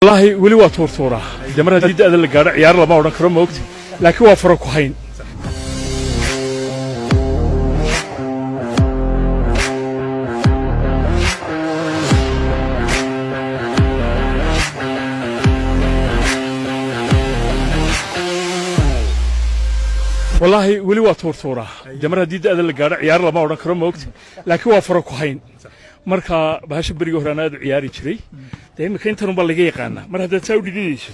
والله ولي واتور صورة جمرة جديدة هذا اللي قارع عيار لما ورا كرم وقت لكن وافرك وحين والله ولي واتور صورة جمرة جديدة هذا اللي قارع عيار لما ورا كرم وقت لكن وافرك وحين marka bahasha bariga horanaad ciyaari jiray deemayka intan bal laga yaqaan mar hada taa u dhigayso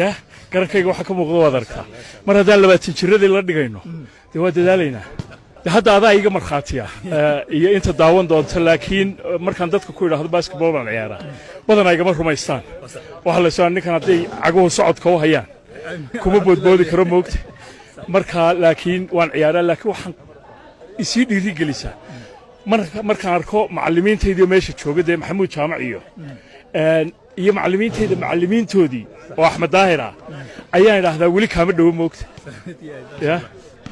ya garankayga waxa ka muuqdo wad arkaa mar hada 20 jiradii la dhigayno waa dadaalayna hadda adaa iga marxaatiya iyo inta daawan doonta laakiin markaan dadka ku yiraahdo basketball baan ciyaara badan ay gama rumaystaan waxa la soo ninkan haday caguhu socodka u hayaan kuma boodboodi karo moogta marka laakiin waan ciyaara laakiin waxaan isii dhiiri gelisaa markaan arko macallimiinteedii meesha joogay maxamuud jaamac iyo macallimiintoodii oo Axmed Daahir ayaan idhaahdaa wali kaama dhaw moogta ya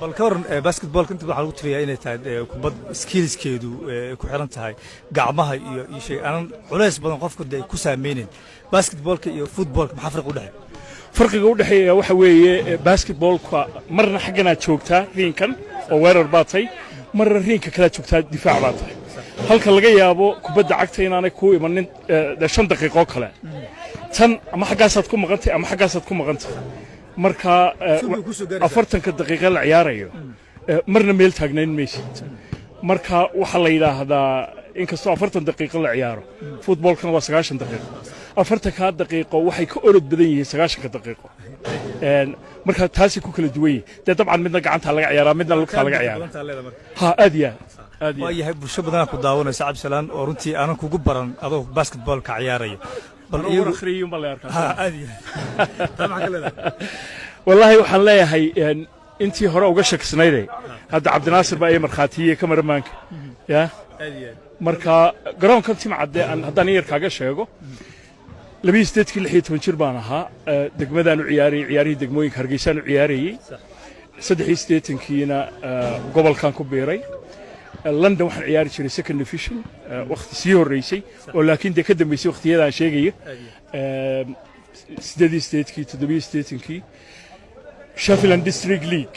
bal ka waran basketball inta waxa lagu tiriyaa inay tahay kubad skillskeedu ku xiran tahay gacmaha iyo shay aan culays badan qofku ku saameeyeen basketballka iyo footballka maxaa farqiga u dhaxeeya waxa weeye basketballka marna xaggana joogtaa riinkan oo weerar baatay marna riinka kala joogtaa difaac baatay halka laga yaabo kubadda cagta inaanay ku imanin 5 daqiiqo kale tan ama xaggaasaad ku maqantay ama xaggaasaad ku maqantay marka 40 daqiiqo la ciyaarayo marna meel taagnayn meeshid marka waxa la yiraahdaa inkastoo 40 daqiiqo la ciyaaro footballkana waa 90 daqiiqo 40 daqiiqo waxay ka orod badan yihiin 90 daqiiqo marka taasi ku kala duwan yihiin dabcan midna gacanta laga ciyaaraa midna lugta laga ciyaaraa ha aadiya waayahay bulsho badan ku daawanaysa Cabdisalaan oo runtii aanan kugu baran adoo basketballka ciyaarayo bal iyo akhriyo ma la arkaa ha aadiya wallahi waxaan leeyahay intii hore uga shaksanaydey hadda Cabdinaasir baa ay marxaatiye kamaramaanka ya aadiya marka garoonkan timcade haddaan yar kaaga sheego 26 jir baan ahaa degmadaan u ciyaariyay degmooyinka Hargeysa u ciyaariyay 33kiina gobolkan ku beeray London waxaan ciyaari jiray second division waqti sii horeysay oo laakiin ka dambeysay waqtiyada aan sheegay 8kii 7kii Sheffield District League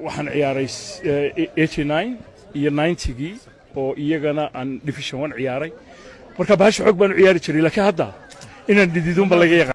waxaan ciyaaray 89 iyo 90kii oo iyagana aan division 1 ciyaaray marka bahasha xog baan u ciyaari jiray laakiin hadda inaan dididun bal laga yaqaan